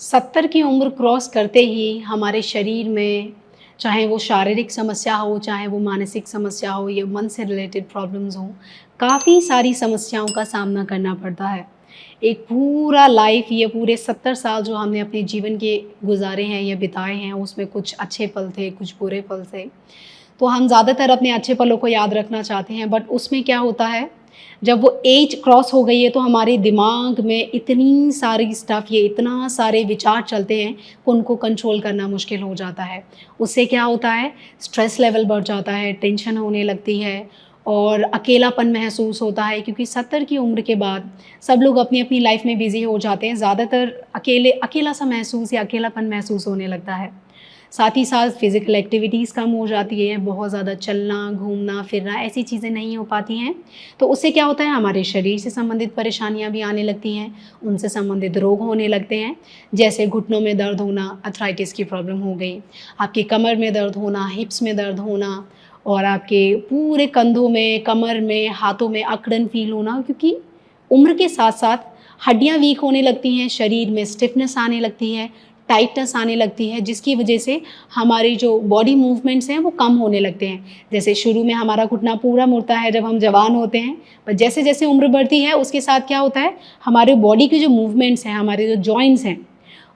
70 की उम्र क्रॉस करते ही हमारे शरीर में, चाहे वो शारीरिक समस्या हो, चाहे वो मानसिक समस्या हो या मन से रिलेटेड प्रॉब्लम्स हों, काफ़ी सारी समस्याओं का सामना करना पड़ता है। एक पूरा लाइफ, ये पूरे 70 साल जो हमने अपने जीवन के गुज़ारे हैं या बिताए हैं, उसमें कुछ अच्छे पल थे, कुछ बुरे पल थे। तो हम ज़्यादातर अपने अच्छे पलों को याद रखना चाहते हैं, बट उसमें क्या होता है, जब वो एज क्रॉस हो गई है तो हमारे दिमाग में इतनी सारी स्टफ़, ये इतना सारे विचार चलते हैं कि उनको कंट्रोल करना मुश्किल हो जाता है। उससे क्या होता है, स्ट्रेस लेवल बढ़ जाता है, टेंशन होने लगती है और अकेलापन महसूस होता है, क्योंकि 70 की उम्र के बाद सब लोग अपनी-अपनी लाइफ़ में बिज़ी हो जाते हैं। ज़्यादातर अकेला-सा महसूस या अकेलापन महसूस होने लगता है। साथ ही साथ फ़िज़िकल एक्टिविटीज़ कम हो जाती है, बहुत ज़्यादा चलना, घूमना, फिरना, ऐसी चीज़ें नहीं हो पाती हैं। तो उससे क्या होता है, हमारे शरीर से संबंधित परेशानियाँ भी आने लगती हैं, उनसे संबंधित रोग होने लगते हैं, जैसे घुटनों में दर्द होना, आर्थराइटिस की प्रॉब्लम हो गई, आपकी कमर में दर्द होना, हिप्स में दर्द होना और आपके पूरे कंधों में, कमर में, हाथों में अकड़न फ़ील होना, क्योंकि उम्र के साथ-साथ हड्डियाँ वीक होने लगती हैं, शरीर में स्टिफ़नेस आने लगती है, टाइटनेस आने लगती है, जिसकी वजह से हमारी जो बॉडी मूवमेंट्स हैं वो कम होने लगते हैं। जैसे शुरू में हमारा घुटना पूरा मुड़ता है जब हम जवान होते हैं, पर जैसे-जैसे उम्र बढ़ती है उसके साथ क्या होता है, हमारे बॉडी की जो मूवमेंट्स हैं, हमारे जो जॉइंट्स हैं,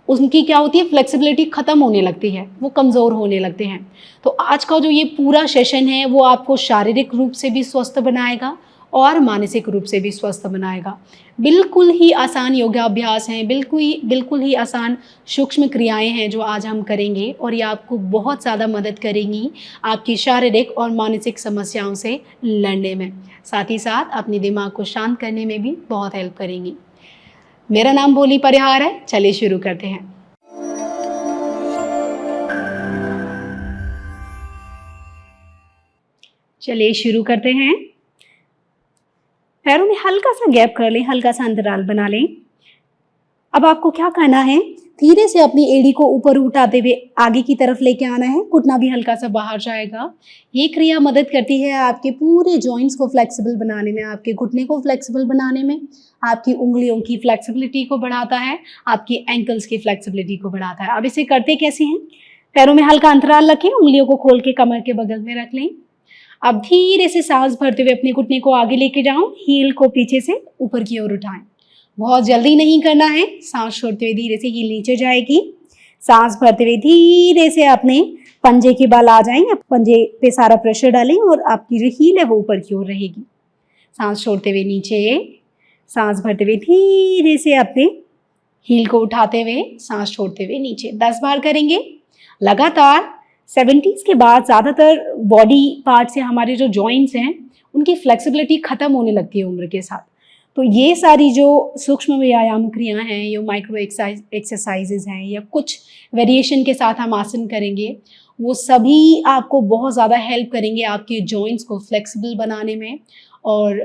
उनकी क्या होती है, फ्लेक्सिबिलिटी ख़त्म होने लगती है, वो कमज़ोर होने लगते हैं। तो आज का जो ये पूरा सेशन है वो आपको शारीरिक रूप से भी स्वस्थ बनाएगा और मानसिक रूप से भी स्वस्थ बनाएगा। बिल्कुल ही आसान योगाभ्यास हैं, बिल्कुल ही आसान सूक्ष्म क्रियाएँ हैं जो आज हम करेंगे और ये आपको बहुत ज़्यादा मदद करेंगी आपकी शारीरिक और मानसिक समस्याओं से लड़ने में। साथ ही साथ अपने दिमाग को शांत करने में भी बहुत हेल्प करेंगी। मेरा नाम भोली परिहार है, चलिए शुरू करते हैं। चलिए शुरू करते हैं। पैरों में हल्का-सा गैप कर लें, हल्का-सा अंतराल बना लें। अब आपको क्या करना है, धीरे से अपनी एड़ी को ऊपर उठाते हुए आगे की तरफ लेके आना है, घुटना भी हल्का-सा बाहर जाएगा। ये क्रिया मदद करती है आपके पूरे जॉइंट्स को फ्लेक्सिबल बनाने में, आपके घुटने को फ्लेक्सिबल बनाने में, आपकी उँगलियों की फ्लेक्सिबिलिटी को बढ़ाता है, आपकी एंकल्स की फ्लेक्सिबिलिटी को बढ़ाता है। अब इसे करते कैसे हैं, पैरों में हल्का अंतराल रखें, उँगलियों को खोल के कमर के बगल में रख लें। अब धीरे से सांस भरते हुए अपने घुटने को आगे लेके जाओ, हील को पीछे से ऊपर की ओर उठाएं। बहुत जल्दी नहीं करना है, सांस छोड़ते हुए धीरे से हील नीचे जाएगी। सांस भरते हुए धीरे से अपने पंजे के बल आ जाएं, पंजे पे सारा प्रेशर डालें और आपकी जो हील है वो ऊपर की ओर रहेगी। सांस छोड़ते हुए नीचे, सांस भरते हुए धीरे से अपने हील को उठाते हुए सांस छोड़ते हुए नीचे 10 बार करेंगे लगातार। 70s के बाद ज़्यादातर बॉडी पार्ट से हमारे जो जॉइंट्स हैं उनकी फ्लेक्सिबिलिटी ख़त्म होने लगती है उम्र के साथ। तो ये सारी जो सूक्ष्म व्यायाम क्रियाएँ हैं, ये माइक्रो एक्सरसाइजेज हैं या कुछ वेरिएशन के साथ हम आसन करेंगे, वो सभी आपको बहुत ज़्यादा हेल्प करेंगे आपके जॉइंट्स को फ्लेक्सिबल बनाने में। और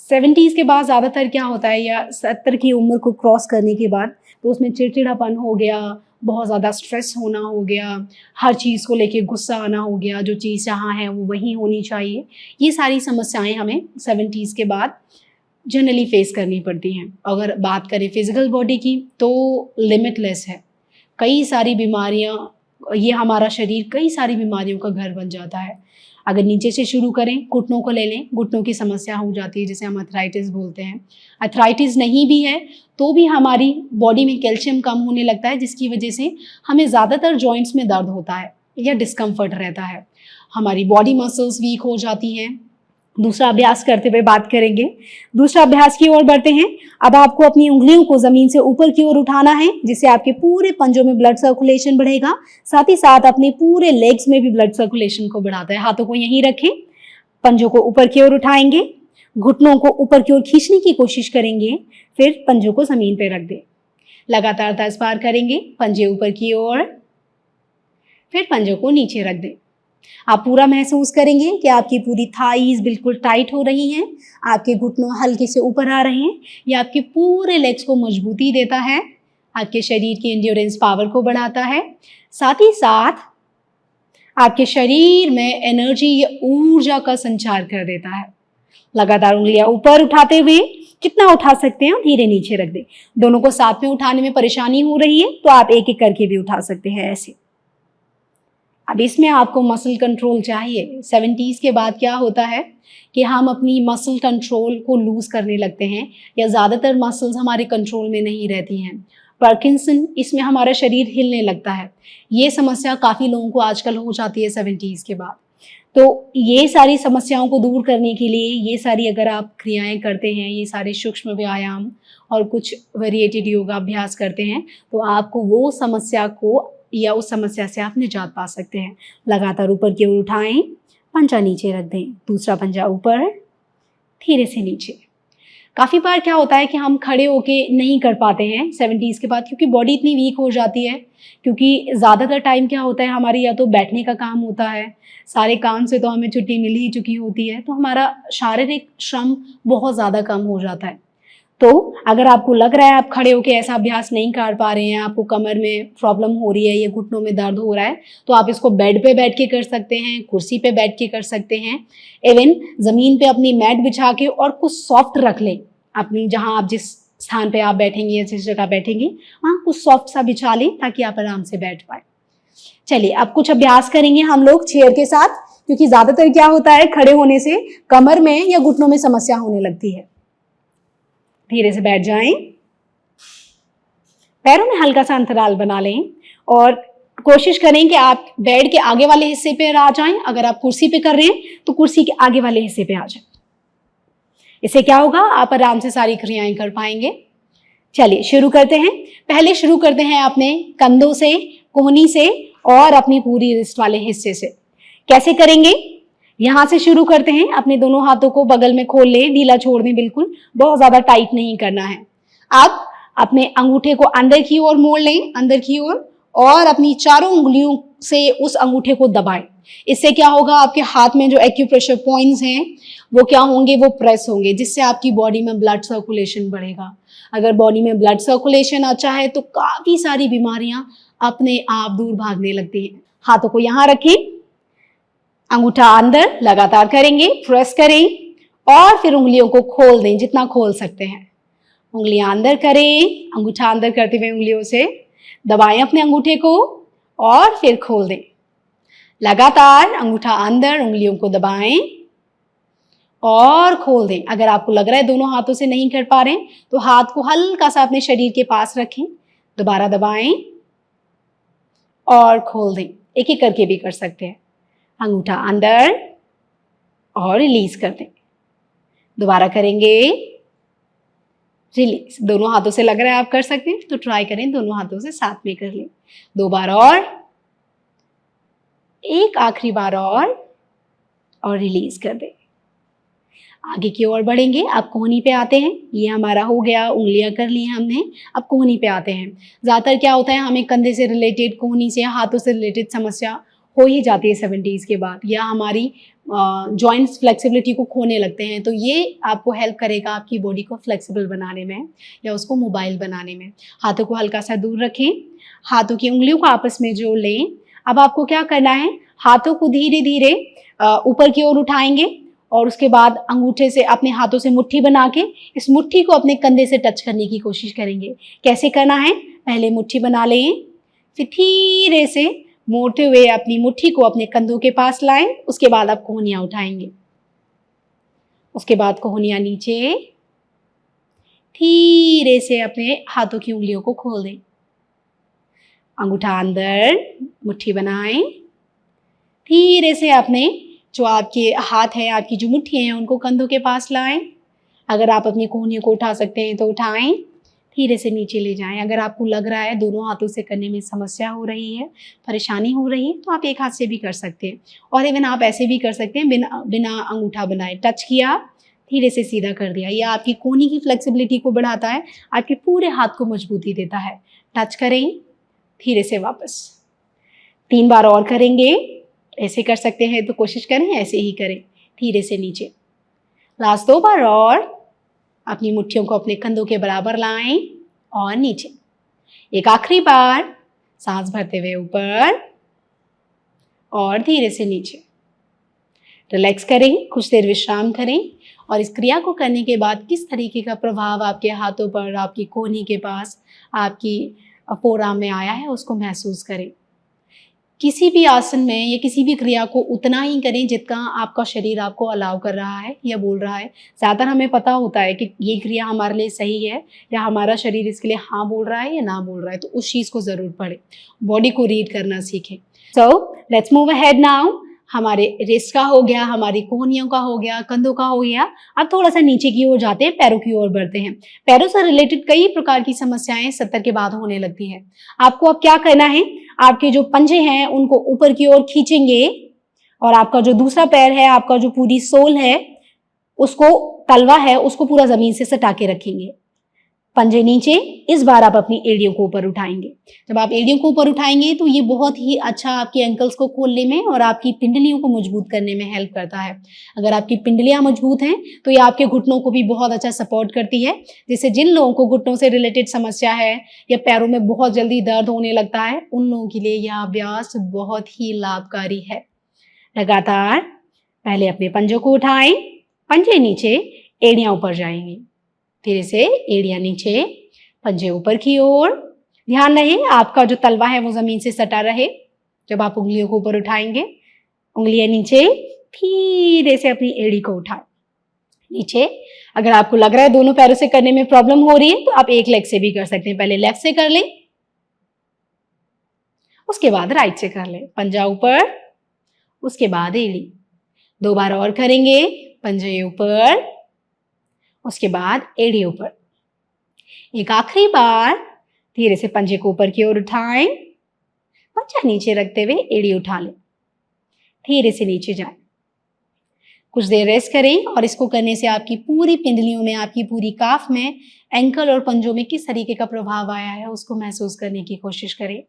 70s के बाद ज़्यादातर क्या होता है, या 70 की उम्र को क्रॉस करने के बाद, तो उसमें चिड़चिड़ापन हो गया, बहुत ज़्यादा स्ट्रेस होना हो गया, हर चीज़ को लेके गुस्सा आना हो गया, जो चीज़ जहाँ है वो वहीं होनी चाहिए। ये सारी समस्याएं हमें 70s के बाद जनरली फेस करनी पड़ती हैं। अगर बात करें फिजिकल बॉडी की तो लिमिटलेस है, कई सारी बीमारियां, ये हमारा शरीर कई सारी बीमारियों का घर बन जाता है। अगर नीचे से शुरू करें, घुटनों को ले लें, घुटनों की समस्या हो जाती है जिसे हम अर्थराइटिस बोलते हैं। अर्थराइटिस नहीं भी है तो भी हमारी बॉडी में कैल्शियम कम होने लगता है, जिसकी वजह से हमें ज़्यादातर जॉइंट्स में दर्द होता है या डिस्कम्फर्ट रहता है, हमारी बॉडी मसल्स वीक हो जाती हैं। दूसरा अभ्यास करते हुए बात करेंगे, दूसरा अभ्यास की ओर बढ़ते हैं। अब आपको अपनी उंगलियों को जमीन से ऊपर की ओर उठाना है, जिससे आपके पूरे पंजों में ब्लड सर्कुलेशन बढ़ेगा, साथ ही साथ अपने पूरे लेग्स में भी ब्लड सर्कुलेशन को बढ़ाता है। हाथों को यहीं रखें, पंजों को ऊपर की ओर उठाएंगे, घुटनों को ऊपर की ओर खींचने की कोशिश करेंगे, फिर पंजों को जमीन पर रख दें। लगातार 10 बार करेंगे, पंजे ऊपर की ओर, फिर पंजों को नीचे रख दें। आप पूरा महसूस करेंगे कि आपकी पूरी थाईज बिल्कुल टाइट हो रही हैं, आपके घुटनों हल्के से ऊपर आ रहे हैं। ये आपके पूरे लेग्स को मजबूती देता है, आपके शरीर की एंड्योरेंस पावर को बढ़ाता है, साथ ही साथ आपके शरीर में एनर्जी या ऊर्जा का संचार कर देता है। लगातार उंगलियां ऊपर उठाते हुए कितना उठा सकते हैं और धीरे नीचे रख दें। दोनों को साथ में उठाने में परेशानी हो रही है तो आप एक एक करके भी उठा सकते हैं ऐसे। अब इसमें आपको मसल कंट्रोल चाहिए। 70s के बाद क्या होता है कि हम अपनी मसल कंट्रोल को लूज करने लगते हैं या ज़्यादातर मसल्स हमारे कंट्रोल में नहीं रहती हैं। पार्किंसन, इसमें हमारा शरीर हिलने लगता है। ये समस्या काफ़ी लोगों को आजकल हो जाती है 70s के बाद। तो ये सारी समस्याओं को दूर करने के लिए ये सारी अगर आप क्रियाएं करते हैं, ये सारे सूक्ष्म व्यायाम और कुछ वेरिएटेड योगा अभ्यास करते हैं तो आपको वो समस्या को या उस समस्या से आप निजात पा सकते हैं। लगातार ऊपर की ओर उठाएं, पंजा नीचे रख दें, दूसरा पंजा ऊपर, धीरे से नीचे। काफ़ी बार क्या होता है कि हम खड़े होके नहीं कर पाते हैं 70s के बाद, क्योंकि बॉडी इतनी वीक हो जाती है। क्योंकि ज़्यादातर टाइम क्या होता है हमारी या तो बैठने का काम होता है, सारे काम से तो हमें छुट्टी मिल ही चुकी होती है, तो हमारा शारीरिक श्रम बहुत ज़्यादा कम हो जाता है। तो अगर आपको लग रहा है आप खड़े होकर ऐसा अभ्यास नहीं कर पा रहे हैं, आपको कमर में प्रॉब्लम हो रही है या घुटनों में दर्द हो रहा है, तो आप इसको बेड पे बैठ के कर सकते हैं, कुर्सी पे बैठ के कर सकते हैं, इवन ज़मीन पे अपनी मैट बिछा के और कुछ सॉफ्ट रख लें। अपनी जहाँ आप जिस स्थान पे आप बैठेंगे या जिस जगह बैठेंगे वहाँ कुछ सॉफ्ट सा बिछा लें ताकि आप आराम से बैठ पाए। चलिए अब कुछ अभ्यास करेंगे हम लोग चेयर के साथ, क्योंकि ज़्यादातर क्या होता है खड़े होने से कमर में या घुटनों में समस्या होने लगती है। धीरे से बैठ जाएं, पैरों में हल्का सा अंतराल बना लें और कोशिश करें कि आप बेड के आगे वाले हिस्से पे आ जाएं। अगर आप कुर्सी पे कर रहे हैं तो कुर्सी के आगे वाले हिस्से पे आ जाएं। इससे क्या होगा, आप आराम से सारी क्रियाएं कर पाएंगे। चलिए शुरू करते हैं। पहले शुरू करते हैं अपने कंधों से, कोहनी से और अपनी पूरी रिस्ट वाले हिस्से से। कैसे करेंगे, यहां से शुरू करते हैं। अपने दोनों हाथों को बगल में खोल लें, ढीला छोड़ दें, बिल्कुल बहुत ज्यादा टाइट नहीं करना है। अब अपने अंगूठे को अंदर की ओर मोड़ लें, अंदर की ओर, और अपनी चारों उंगलियों से उस अंगूठे को दबाएं। इससे क्या होगा, आपके हाथ में जो एक्यूप्रेशर पॉइंट्स हैं वो क्या होंगे, वो प्रेस होंगे, जिससे आपकी बॉडी में ब्लड सर्कुलेशन बढ़ेगा। अगर बॉडी में ब्लड सर्कुलेशन अच्छा है तो काफी सारी बीमारियां अपने आप दूर भागने लगती हैं। हाथों को यहां रखें, अंगूठा अंदर, लगातार करेंगे, प्रेस करें और फिर उंगलियों को खोल दें जितना खोल सकते हैं। उंगलियां अंदर करें, अंगूठा अंदर करते हुए उंगलियों से दबाएं अपने अंगूठे को और फिर खोल दें। लगातार अंगूठा अंदर, उंगलियों को दबाएं और खोल दें। अगर आपको लग रहा है दोनों हाथों से नहीं कर पा रहे हैं तो हाथ को हल्का सा अपने शरीर के पास रखें, दोबारा दबाएं और खोल दें। एक एक करके भी कर सकते हैं। अंगूठा अंदर और रिलीज कर दें, दोबारा करेंगे, रिलीज। दोनों हाथों से लग रहा है आप कर सकते हैं तो ट्राई करें दोनों हाथों से साथ में कर लें। 2 बार और, एक आखिरी बार और रिलीज कर दें। आगे की ओर बढ़ेंगे। अब कोहनी पे आते हैं। ये हमारा हो गया, उंगलियां कर ली हमने। अब कोहनी पे आते हैं। ज़्यादातर क्या होता है हमें कंधे से रिलेटेड, कोहनी से, हाथों से रिलेटेड समस्या हो ही जाती है 70s के बाद, या हमारी जॉइंट्स फ्लेक्सिबिलिटी को खोने लगते हैं। तो ये आपको हेल्प करेगा आपकी बॉडी को फ्लेक्सिबल बनाने में या उसको मोबाइल बनाने में। हाथों को हल्का सा दूर रखें, हाथों की उंगलियों को आपस में जोड़ लें। अब आपको क्या करना है, हाथों को धीरे धीरे ऊपर की ओर उठाएंगे और उसके बाद अंगूठे से अपने हाथों से मुट्ठी बना के इस मुट्ठी को अपने कंधे से टच करने की कोशिश करेंगे। कैसे करना है, पहले मुट्ठी बना लें, फिर धीरे से मोड़ते हुए अपनी मुट्ठी को अपने कंधों के पास लाएं। उसके बाद आप कोहनियां उठाएंगे, उसके बाद कोहनियां नीचे, धीरे से अपने हाथों की उंगलियों को खोल दें। अंगूठा अंदर, मुट्ठी बनाएं, धीरे से अपने जो आपके हाथ है, आपकी जो मुट्ठी है, उनको कंधों के पास लाएं। अगर आप अपनी कोहनियों को उठा सकते हैं तो उठाएं, धीरे से नीचे ले जाएं। अगर आपको लग रहा है दोनों हाथों से करने में समस्या हो रही है, परेशानी हो रही है, तो आप एक हाथ से भी कर सकते हैं। और इवन आप ऐसे भी कर सकते हैं, बिना अंगूठा बनाए टच किया, धीरे से सीधा कर दिया। यह आपकी कोहनी की फ्लेक्सिबिलिटी को बढ़ाता है, आपके पूरे हाथ को मजबूती देता है। टच करें, धीरे से वापस। 3 बार और करेंगे। ऐसे कर सकते हैं तो कोशिश करें ऐसे ही करें, धीरे से नीचे। लास्ट 2 बार और, अपनी मुट्ठियों को अपने कंधों के बराबर लाएं और नीचे। एक आखिरी बार, सांस भरते हुए ऊपर और धीरे से नीचे। रिलैक्स करें, कुछ देर विश्राम करें और इस क्रिया को करने के बाद किस तरीके का प्रभाव आपके हाथों पर, आपकी कोहनी के पास, आपकी फोrearm में आया है, उसको महसूस करें। किसी भी आसन में या किसी भी क्रिया को उतना ही करें जितना आपका शरीर आपको अलाउ कर रहा है या बोल रहा है। ज़्यादातर हमें पता होता है कि ये क्रिया हमारे लिए सही है या हमारा शरीर इसके लिए हाँ बोल रहा है या ना बोल रहा है, तो उस चीज़ को ज़रूर पढ़ें, बॉडी को रीड करना सीखें। So let's move ahead now. हमारे रिस्ट का हो गया, हमारी कोहनियों का हो गया, कंधों का हो गया। अब थोड़ा सा नीचे की ओर जाते हैं, पैरों की ओर बढ़ते हैं। पैरों से रिलेटेड कई प्रकार की समस्याएं 70 के बाद होने लगती हैं। आपको अब क्या करना है, आपके जो पंजे हैं उनको ऊपर की ओर खींचेंगे और आपका जो दूसरा पैर है, आपका जो पूरी सोल है, उसको तलवा है, उसको पूरा जमीन से सटा के रखेंगे। पंजे नीचे। इस बार आप अपनी एड़ियों को ऊपर उठाएंगे। जब आप एड़ियों को ऊपर उठाएंगे तो ये बहुत ही अच्छा आपके एंकल्स को खोलने में और आपकी पिंडलियों को मजबूत करने में हेल्प करता है। अगर आपकी पिंडलियां मजबूत हैं तो ये आपके घुटनों को भी बहुत अच्छा सपोर्ट करती है, जिससे जिन लोगों को घुटनों से रिलेटेड समस्या है या पैरों में बहुत जल्दी दर्द होने लगता है, उन लोगों के लिए यह अभ्यास बहुत ही लाभकारी है। लगातार पहले अपने पंजों को उठाएं, पंजे नीचे, एड़ियां ऊपर जाएंगी। धीरे से एड़ियां नीचे, पंजे ऊपर की ओर। ध्यान रहे आपका जो तलवा है वो जमीन से सटा रहे। जब आप उंगलियों को ऊपर उठाएंगे, उंगलियां नीचे, धीरे से अपनी एड़ी को उठाएं नीचे। अगर आपको लग रहा है दोनों पैरों से करने में प्रॉब्लम हो रही है तो आप एक लेग से भी कर सकते हैं। पहले लेफ्ट से कर लें, उसके बाद राइट से कर लें। पंजा ऊपर, उसके बाद एड़ी। 2 बार और करेंगे। पंजे ऊपर, उसके बाद एड़ी ऊपर। एक आखिरी बार धीरे से पंजे को ऊपर की ओर उठाएं, पंजा नीचे रखते हुए एड़ी उठा लें, धीरे से नीचे जाएं। कुछ देर रेस्ट करें और इसको करने से आपकी पूरी पिंडलियों में, आपकी पूरी काफ में, एंकल और पंजों में किस तरीके का प्रभाव आया है उसको महसूस करने की कोशिश करें।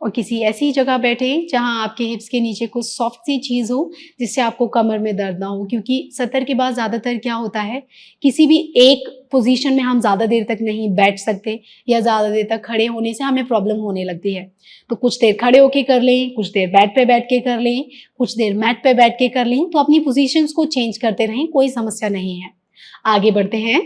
और किसी ऐसी जगह बैठे जहां आपके हिप्स के नीचे कुछ सॉफ्ट सी चीज हो जिससे आपको कमर में दर्द ना हो, क्योंकि 70 के बाद ज्यादातर क्या होता है, किसी भी एक पोजीशन में हम ज्यादा देर तक नहीं बैठ सकते या ज्यादा देर तक खड़े होने से हमें प्रॉब्लम होने लगती है। तो कुछ देर खड़े होके कर लें, कुछ देर बेड पे बैठ के कर लें, कुछ देर मैट पे बैठ के कर लें। तो अपनी पोजीशंस को चेंज करते रहें, कोई समस्या नहीं है। आगे बढ़ते हैं।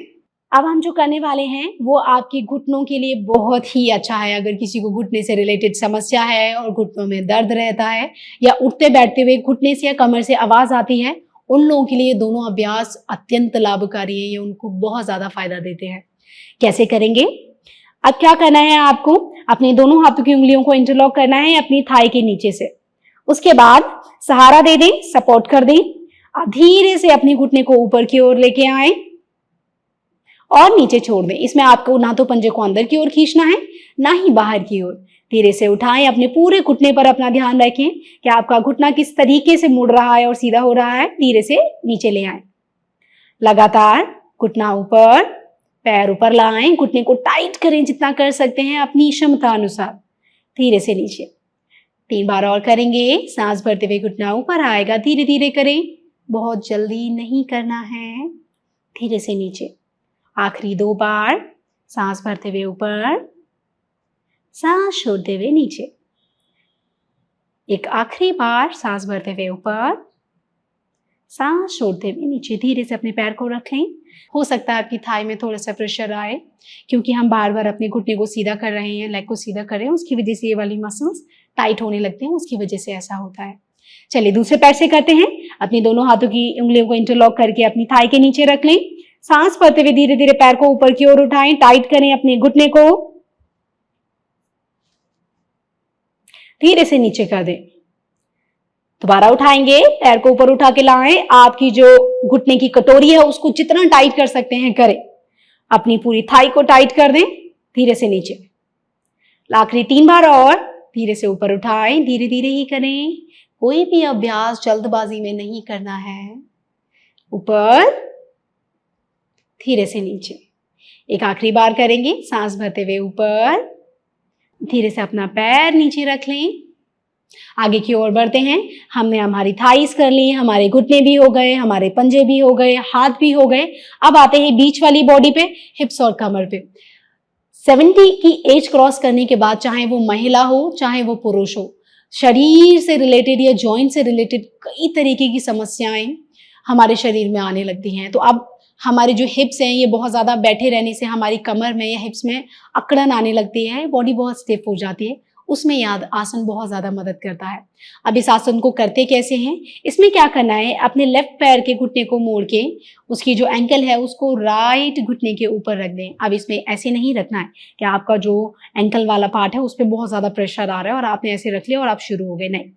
अब हम जो करने वाले हैं वो आपके घुटनों के लिए बहुत ही अच्छा है। अगर किसी को घुटने से रिलेटेड समस्या है और घुटनों में दर्द रहता है या उठते बैठते हुए घुटने से या कमर से आवाज आती है, उन लोगों के लिए दोनों अभ्यास अत्यंत लाभकारी है। ये उनको बहुत ज्यादा फायदा देते हैं। कैसे करेंगे? अब क्या करना है, आपको अपने दोनों हाथों की उंगलियों को इंटरलॉक करना है अपनी थाई के नीचे से। उसके बाद सहारा दे दें, सपोर्ट कर दें। आप धीरे से अपने घुटने को ऊपर की ओर लेके आए और नीचे छोड़ दें। इसमें आपको ना तो पंजे को अंदर की ओर खींचना है, ना ही बाहर की ओर। धीरे से उठाएं, अपने पूरे घुटने पर अपना ध्यान रखें कि आपका घुटना किस तरीके से मुड़ रहा है और सीधा हो रहा है। धीरे से नीचे ले आएं। लगातार घुटना ऊपर, पैर ऊपर लाएं, घुटने को टाइट करें जितना कर सकते हैं अपनी क्षमता अनुसार। धीरे से नीचे। 3 बार और करेंगे। सांस भरते हुए घुटना ऊपर आएगा, धीरे धीरे करें, बहुत जल्दी नहीं करना है। धीरे से नीचे। आखिरी 2 बार। सांस भरते हुए ऊपर, सांस छोड़ते हुए नीचे। एक आखिरी बार सांस भरते हुए ऊपर, सांस छोड़ते हुए नीचे। धीरे से अपने पैर को रख लें। हो सकता है आपकी थाई में थोड़ा सा प्रेशर आए, क्योंकि हम बार बार अपने घुटने को सीधा कर रहे हैं, लेग को सीधा कर रहे हैं, उसकी वजह से ये वाली मसल्स टाइट होने लगते हैं, उसकी वजह से ऐसा होता है। चलिए दूसरे पैर से करते हैं। अपनी दोनों हाथों की उंगलियों को इंटरलॉक करके अपनी थाई के नीचे रख लें। सांस भरते हुए धीरे धीरे पैर को ऊपर की ओर उठाएं, टाइट करें अपने घुटने को, धीरे से नीचे कर दें। दोबारा उठाएंगे, पैर को ऊपर उठा के लाएं। आपकी जो घुटने की कटोरी है उसको जितना टाइट कर सकते हैं करें। अपनी पूरी थाई को टाइट कर दें, धीरे से नीचे। आखिरी 3 बार और धीरे से ऊपर उठाएं, धीरे धीरे ही करें। कोई भी अभ्यास जल्दबाजी में नहीं करना है। ऊपर, धीरे से नीचे। एक आखिरी बार करेंगे। सांस भरते हुए ऊपर, धीरे से अपना पैर नीचे रख लें। आगे की ओर बढ़ते हैं। हमने हमारी थाइस कर ली, हमारे घुटने भी हो गए, हमारे पंजे भी हो गए, हाथ भी हो गए। अब आते हैं बीच वाली बॉडी पे, हिप्स और कमर पे। 70 की एज क्रॉस करने के बाद, चाहे वो महिला हो चाहे वो पुरुष हो, शरीर से रिलेटेड या जॉइंट से रिलेटेड कई तरीके की समस्याएं हमारे शरीर में आने लगती हैं। तो अब हमारे जो हिप्स हैं ये बहुत ज़्यादा बैठे रहने से हमारी कमर में या हिप्स में अकड़न आने लगती है, बॉडी बहुत स्टिफ हो जाती है। उसमें याद आसन बहुत ज़्यादा मदद करता है। अब इस आसन को करते कैसे हैं? इसमें क्या करना है, अपने लेफ्ट पैर के घुटने को मोड़ के उसकी जो एंकल है उसको राइट घुटने के ऊपर रख दें। अब इसमें ऐसे नहीं रखना है कि आपका जो एंकल वाला पार्ट है उस पर बहुत ज़्यादा प्रेशर आ रहा है और आपने ऐसे रख लिया और आप शुरू हो गए, नहीं।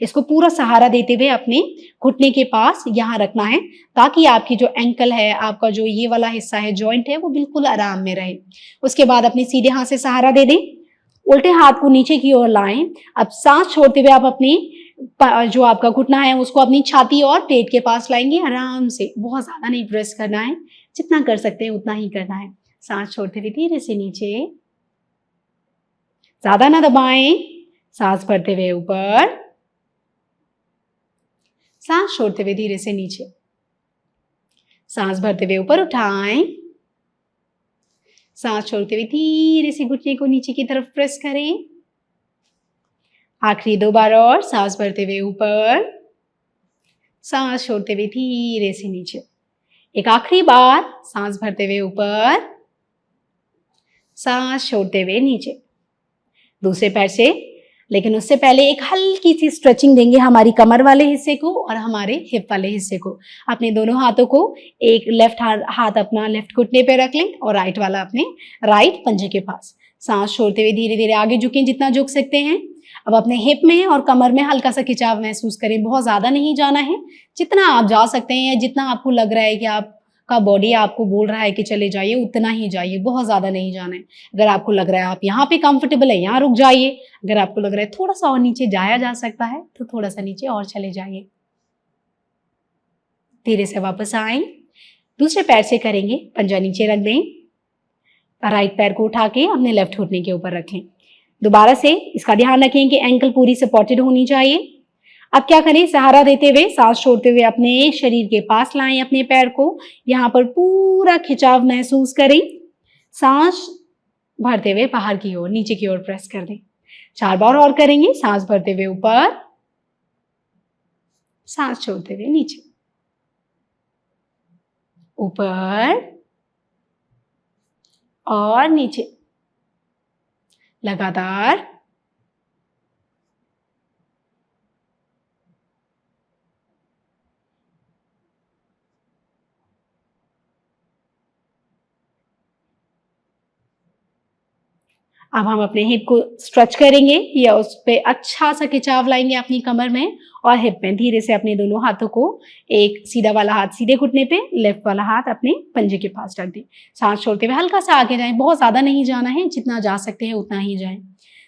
इसको पूरा सहारा देते हुए अपने घुटने के पास यहाँ रखना है ताकि आपकी जो एंकल है, आपका जो ये वाला हिस्सा है, जॉइंट है, वो बिल्कुल आराम में रहे। उसके बाद अपने सीधे हाथ से सहारा दे दें, उल्टे हाथ को नीचे की ओर लाएं। अब सांस छोड़ते हुए आप अपनी जो आपका घुटना है उसको अपनी छाती और पेट के पास लाएंगे आराम से, बहुत ज्यादा नहीं प्रेस करना है, जितना कर सकते हैं उतना ही करना है। सांस छोड़ते हुए धीरे से नीचे, ज्यादा ना दबाएं। सांस भरते हुए ऊपर, सांस छोड़ते हुए धीरे से नीचे, सांस भरते हुए ऊपर उठाएं, सांस छोड़ते हुए धीरे से घुटने को नीचे की तरफ प्रेस करें। आखिरी 2 बार और, सांस भरते हुए ऊपर, सांस छोड़ते हुए धीरे से नीचे। एक आखिरी बार, सांस भरते हुए ऊपर, सांस छोड़ते हुए नीचे। दूसरे पैर से, लेकिन उससे पहले एक हल्की सी स्ट्रेचिंग देंगे हमारी कमर वाले हिस्से को और हमारे हिप वाले हिस्से को। अपने दोनों हाथों को, एक लेफ्ट हाथ अपना लेफ्ट घुटने पे रख लें और राइट वाला अपने राइट पंजे के पास। सांस छोड़ते हुए धीरे धीरे आगे झुकें जितना झुक सकते हैं। अब अपने हिप में और कमर में हल्का सा खिंचाव महसूस करें, बहुत ज़्यादा नहीं जाना है, जितना आप जा सकते हैं, जितना आपको लग रहा है कि आपका बॉडी आपको बोल रहा है कि चले जाइए, उतना ही जाइए, बहुत ज़्यादा नहीं जाना है। अगर आपको लग रहा है आप यहाँ पे कंफर्टेबल है, यहाँ रुक जाइए। अगर आपको लग रहा है थोड़ा सा और नीचे जाया जा सकता है तो थोड़ा सा नीचे और चले जाइए। धीरे से वापस आए, दूसरे पैर से करेंगे, पंजा नीचे रख दें, राइट पैर को उठा के अपने लेफ्ट घुटने के ऊपर रखें। दोबारा से इसका ध्यान रखें कि एंकल पूरी सपोर्टेड होनी चाहिए। अब क्या करें, सहारा देते हुए सांस छोड़ते हुए अपने शरीर के पास लाएं अपने पैर को, यहाँ पर पूरा खिंचाव महसूस करें। सांस भरते हुए बाहर की ओर, नीचे की ओर प्रेस कर दें। 4 बार और करेंगे, सांस भरते हुए ऊपर, सांस छोड़ते हुए नीचे, ऊपर और नीचे, लगातार। अब हम अपने हिप को स्ट्रेच करेंगे या उस पे अच्छा सा खिंचाव लाएंगे अपनी कमर में और हिप में। धीरे से अपने दोनों हाथों को, एक सीधा वाला हाथ सीधे घुटने पे, लेफ्ट वाला हाथ अपने पंजे के पास रख दें। सांस छोड़ते हुए हल्का सा आगे जाएं, बहुत ज्यादा नहीं जाना है, जितना जा सकते हैं उतना ही जाएं।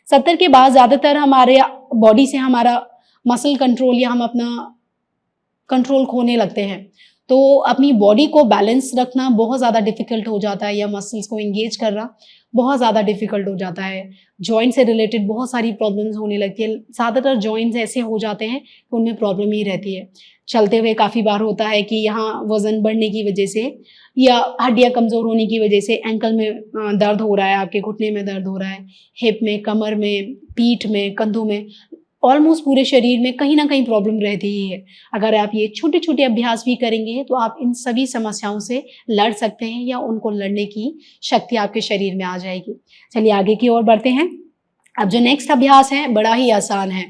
70 के बाद ज्यादातर हमारे बॉडी से हमारा मसल कंट्रोल या हम अपना कंट्रोल खोने लगते हैं, तो अपनी बॉडी को बैलेंस रखना बहुत ज़्यादा डिफिकल्ट हो जाता है या मसल्स को एंगेज करना बहुत ज़्यादा डिफिकल्ट हो जाता है। जॉइंट से रिलेटेड बहुत सारी प्रॉब्लम्स होने लगती है। ज़्यादातर जॉइंट्स ऐसे हो जाते हैं कि उनमें प्रॉब्लम ही रहती है। चलते हुए काफ़ी बार होता है कि यहाँ वज़न बढ़ने की वजह से या हड्डियाँ कमज़ोर होने की वजह से एंकल में दर्द हो रहा है, आपके घुटने में दर्द हो रहा है, हिप में, कमर में, पीठ में, कंधों में, ऑलमोस्ट पूरे शरीर में कहीं ना कहीं प्रॉब्लम रहती ही है। अगर आप ये छोटे छोटे अभ्यास भी करेंगे तो आप इन सभी समस्याओं से लड़ सकते हैं या उनको लड़ने की शक्ति आपके शरीर में आ जाएगी। चलिए आगे की ओर बढ़ते हैं। अब जो नेक्स्ट अभ्यास है बड़ा ही आसान है।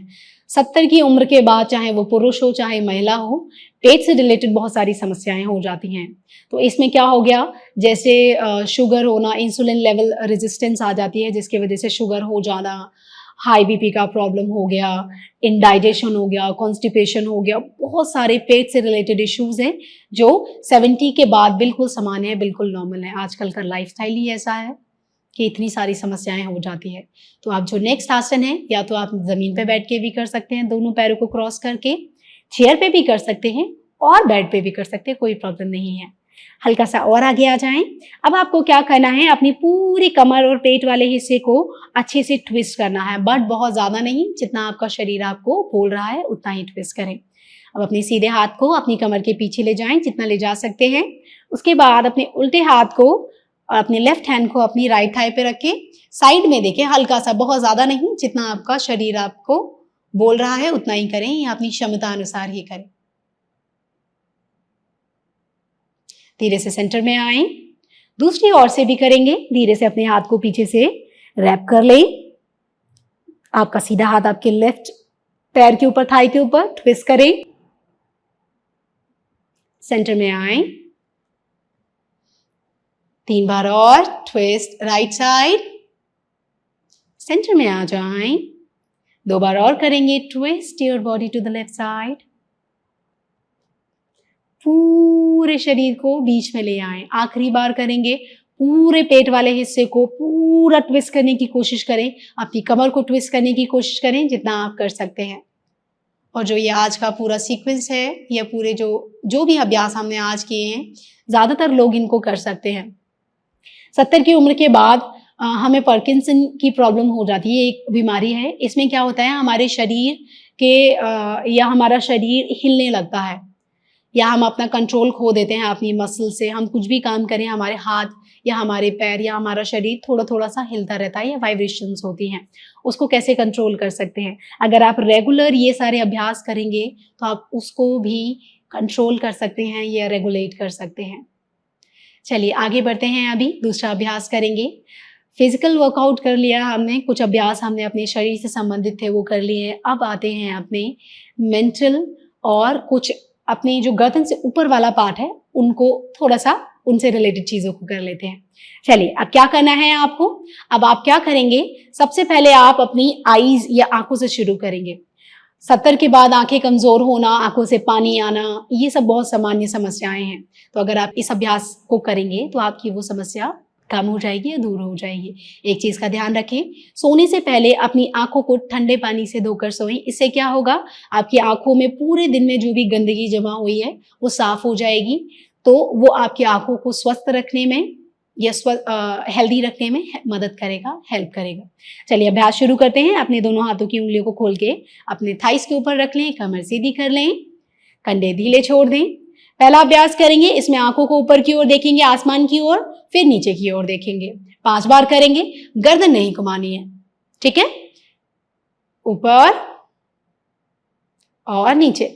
70 की उम्र के बाद, चाहे वो पुरुष हो चाहे महिला हो, पेट से रिलेटेड बहुत सारी समस्याएं हो जाती हैं। तो इसमें क्या हो गया, जैसे शुगर होना, इंसुलिन लेवल रेजिस्टेंस आ जाती है जिसकी वजह से शुगर हो जाना, हाई बीपी का प्रॉब्लम हो गया, इंडाइजेशन हो गया, कॉन्स्टिपेशन हो गया, बहुत सारे पेट से रिलेटेड इश्यूज हैं जो 70 के बाद बिल्कुल सामान्य है, बिल्कुल नॉर्मल है। आजकल का लाइफस्टाइल ही ऐसा है कि इतनी सारी समस्याएं हो जाती है। तो आप जो नेक्स्ट आसन है, या तो आप जमीन पे बैठ के भी कर सकते हैं, दोनों पैरों को क्रॉस करके, चेयर पे भी कर सकते हैं और बेड पे भी कर सकते हैं, कोई प्रॉब्लम नहीं है। हल्का सा और आगे आ जाएं। अब आपको क्या करना है, अपनी पूरी कमर और पेट वाले हिस्से को अच्छे से ट्विस्ट करना है, बट बहुत ज्यादा नहीं, जितना आपका शरीर आपको बोल रहा है उतना ही ट्विस्ट करें। अब अपने सीधे हाथ को अपनी कमर के पीछे ले जाएं, जितना ले जा सकते हैं। उसके बाद अपने उल्टे हाथ को और अपने लेफ्ट हैंड को अपनी राइट थाई पे रखें, साइड में देखें, हल्का सा, बहुत ज्यादा नहीं, जितना आपका शरीर आपको बोल रहा है उतना ही करें या अपनी क्षमता अनुसार ही करें। धीरे से सेंटर में आए, दूसरी ओर से भी करेंगे। धीरे से अपने हाथ को पीछे से रैप कर लें। आपका सीधा हाथ आपके लेफ्ट पैर के ऊपर, थाई के ऊपर ट्विस्ट करें। सेंटर में आए, 3 बार और ट्विस्ट राइट साइड, सेंटर में आ जाएं। 2 बार और करेंगे, twist your body to the left side. पूरे शरीर को बीच में ले आए। आखिरी बार करेंगे, पूरे पेट वाले हिस्से को पूरा ट्विस्ट करने की कोशिश करें। अपनी कमर को ट्विस्ट करने की कोशिश करें जितना आप कर सकते हैं। और जो ये आज का पूरा सीक्वेंस है, या पूरे जो भी अभ्यास हमने आज किए हैं, ज़्यादातर लोग इनको कर सकते हैं। 70 की उम्र के बाद हमें पार्किंसन की प्रॉब्लम हो जाती है। एक बीमारी है। इसमें क्या होता है, हमारे शरीर के या हमारा शरीर हिलने लगता है, या हम अपना कंट्रोल खो देते हैं अपनी मसल से। हम कुछ भी काम करें, हमारे हाथ या हमारे पैर या हमारा शरीर थोड़ा थोड़ा सा हिलता रहता है, या वाइब्रेशंस होती हैं। उसको कैसे कंट्रोल कर सकते हैं? अगर आप रेगुलर ये सारे अभ्यास करेंगे तो आप उसको भी कंट्रोल कर सकते हैं या रेगुलेट कर सकते हैं। चलिए आगे बढ़ते हैं। अभी दूसरा अभ्यास करेंगे। फिजिकल वर्कआउट कर लिया हमने, कुछ अभ्यास हमने अपने शरीर से संबंधित थे वो कर लिए। अब आते हैं अपने मेंटल, और कुछ अपनी जो गर्दन से ऊपर वाला पार्ट है उनको थोड़ा सा, उनसे रिलेटेड चीज़ों को कर लेते हैं। चलिए अब क्या करना है आपको? अब आप क्या करेंगे, सबसे पहले आप अपनी आईज या आंखों से शुरू करेंगे। 70 के बाद आंखें कमजोर होना, आंखों से पानी आना, ये सब बहुत सामान्य समस्याएं हैं। तो अगर आप इस अभ्यास को करेंगे तो आपकी वो समस्या कम हो जाएगी या दूर हो जाएगी। एक चीज का ध्यान रखें, सोने से पहले अपनी आंखों को ठंडे पानी से धोकर सोएं। इससे क्या होगा, आपकी आंखों में पूरे दिन में जो भी गंदगी जमा हुई है वो साफ हो जाएगी। तो वो आपकी आंखों को स्वस्थ रखने में या हेल्दी रखने में मदद करेगा, हेल्प करेगा। चलिए अभ्यास शुरू करते हैं। अपने दोनों हाथों की उंगलियों को खोल के अपने थाइस के ऊपर रख लें, कमर सीधी कर लें, कंधे ढीले छोड़ दें। पहला अभ्यास करेंगे, इसमें आंखों को ऊपर की ओर देखेंगे, आसमान की ओर, फिर नीचे की ओर देखेंगे। 5 बार करेंगे, गर्दन नहीं घुमानी है, ठीक है? ऊपर और नीचे।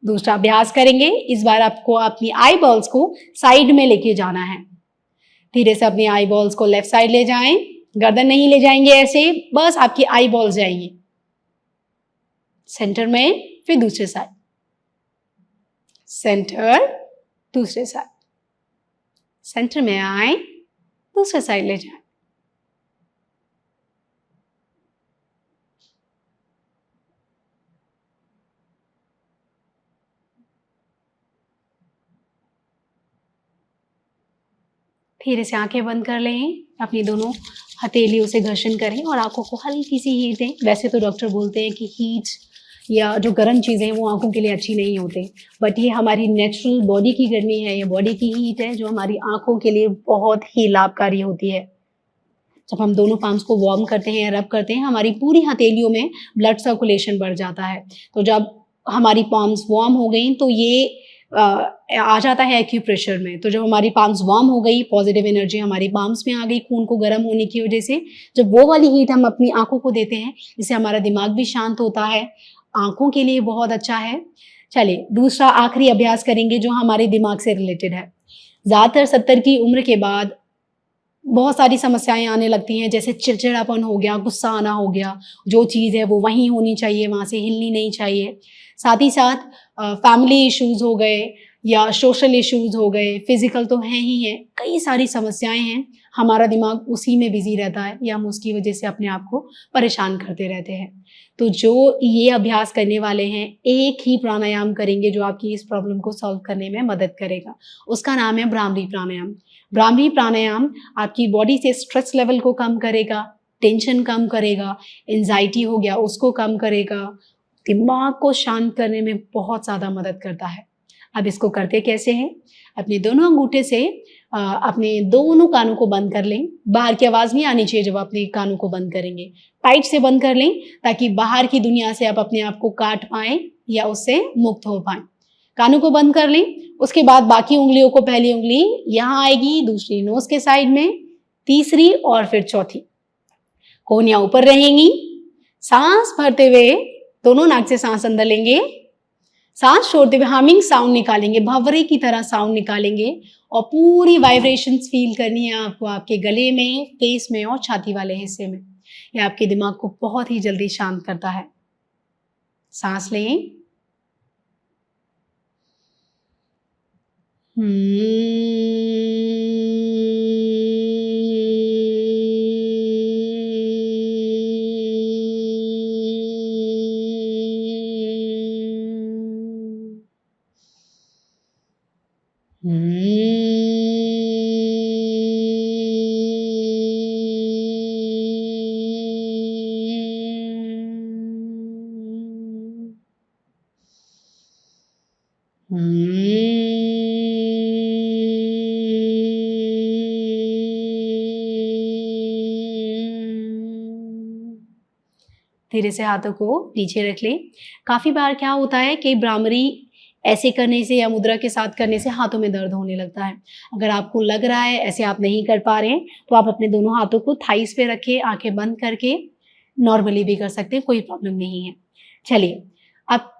दूसरा अभ्यास करेंगे। इस बार आपको अपनी आई बॉल्स को साइड में लेके जाना है। धीरे से अपनी आई बॉल्स को लेफ्ट साइड ले जाएं। गर्दन नहीं ले जाएंगे ऐसे, बस आपकी आई बॉल्स जाएंगी सेंटर में, फिर दूसरे साइड, सेंटर, दूसरे साइड, सेंटर में आए, दूसरे साइड ले जाएं। धीरे से आंखें बंद कर लें, अपनी दोनों हथेलियों से घर्षण करें और आंखों को हल्की सी हीट दें। वैसे तो डॉक्टर बोलते हैं कि हीट या जो गर्म चीज़ें हैं वो आंखों के लिए अच्छी नहीं होती, बट ये हमारी नेचुरल बॉडी की गर्मी है, ये बॉडी की हीट है जो हमारी आंखों के लिए बहुत ही लाभकारी होती है। जब हम दोनों पाम्स को वार्म करते हैं या रब करते हैं, हमारी पूरी हथेलियों में ब्लड सर्कुलेशन बढ़ जाता है। तो जब हमारी पाम्स वार्म हो गई तो ये आ जाता है एक्यूप्रेशर में। तो जब हमारी पाम्स वार्म हो गई, पॉजिटिव एनर्जी हमारी पाम्स में आ गई खून को गर्म होने की वजह से, जब वो वाली हीट हम अपनी आंखों को देते हैं, इससे हमारा दिमाग भी शांत होता है, आंखों के लिए बहुत अच्छा है। चलिए दूसरा आखिरी अभ्यास करेंगे जो हमारे दिमाग से रिलेटेड है। ज़्यादातर 70 की उम्र के बाद बहुत सारी समस्याएं आने लगती हैं, जैसे चिड़चिड़ापन हो गया, गुस्सा आना हो गया, जो चीज़ है वो वहीं होनी चाहिए, वहाँ से हिलनी नहीं चाहिए। साथ ही साथ फैमिली इश्यूज़ हो गए या सोशल इश्यूज़ हो गए, फिजिकल तो हैं ही हैं, कई सारी समस्याएं हैं, हमारा दिमाग उसी में बिजी रहता है या हम उसकी वजह से अपने आप को परेशान करते रहते हैं। तो जो ये अभ्यास करने वाले हैं, एक ही प्राणायाम करेंगे जो आपकी इस प्रॉब्लम को सॉल्व करने में मदद करेगा। उसका नाम है भ्रामरी प्राणायाम। भ्रामरी प्राणायाम आपकी बॉडी से स्ट्रेस लेवल को कम करेगा, टेंशन कम करेगा, एंजाइटी हो गया उसको कम करेगा, दिमाग को शांत करने में बहुत ज़्यादा मदद करता है। अब इसको करते कैसे हैं, अपने दोनों अंगूठे से अपने दोनों कानों को बंद कर लें। बाहर की आवाज़ नहीं आनी चाहिए जब आप अपने कानों को बंद करेंगे। टाइट से बंद कर लें ताकि बाहर की दुनिया से आप अपने आप को काट पाएँ या उससे मुक्त हो पाएँ। कानों को बंद कर लें। उसके बाद बाकी उंगलियों को, पहली उंगली यहाँ आएगी, दूसरी नोज के साइड में, तीसरी और फिर चौथी। कोहनियाँ ऊपर रहेंगी। सांस भरते हुए दोनों नाक से सांस अंदर लेंगे, सांस छोड़ते हुए हमिंग साउंड निकालेंगे, भंवरे की तरह साउंड निकालेंगे और पूरी वाइब्रेशंस फील करनी है आपको आपके गले में, फेस में और छाती वाले हिस्से में। यह आपके दिमाग को बहुत ही जल्दी शांत करता है। सांस लें। धीरे से हाथों को नीचे रख लें। काफ़ी बार क्या होता है कि भ्रामरी ऐसे करने से या मुद्रा के साथ करने से हाथों में दर्द होने लगता है। अगर आपको लग रहा है ऐसे आप नहीं कर पा रहे हैं, तो आप अपने दोनों हाथों को थाइस पे रखें, आंखें बंद करके नॉर्मली भी कर सकते हैं, कोई प्रॉब्लम नहीं है। चलिए, अब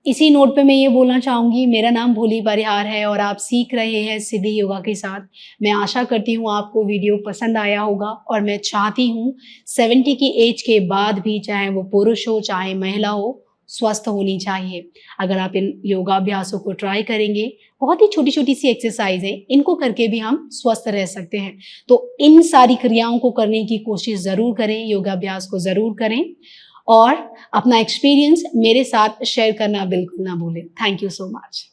इसी नोट पे मैं ये बोलना चाहूँगी, मेरा नाम भोली परिहार है और आप सीख रहे हैं सिद्धि योगा के साथ। मैं आशा करती हूँ आपको वीडियो पसंद आया होगा और मैं चाहती हूँ 70 की एज के बाद भी, चाहे वो पुरुष हो चाहे महिला हो, स्वस्थ होनी चाहिए। अगर आप इन योगाभ्यासों को ट्राई करेंगे, बहुत ही छोटी-छोटी सी एक्सरसाइज है, इनको करके भी हम स्वस्थ रह सकते हैं। तो इन सारी क्रियाओं को करने की कोशिश ज़रूर करें, योगाभ्यास को ज़रूर करें और अपना एक्सपीरियंस मेरे साथ शेयर करना बिल्कुल ना भूलें। Thank you so much.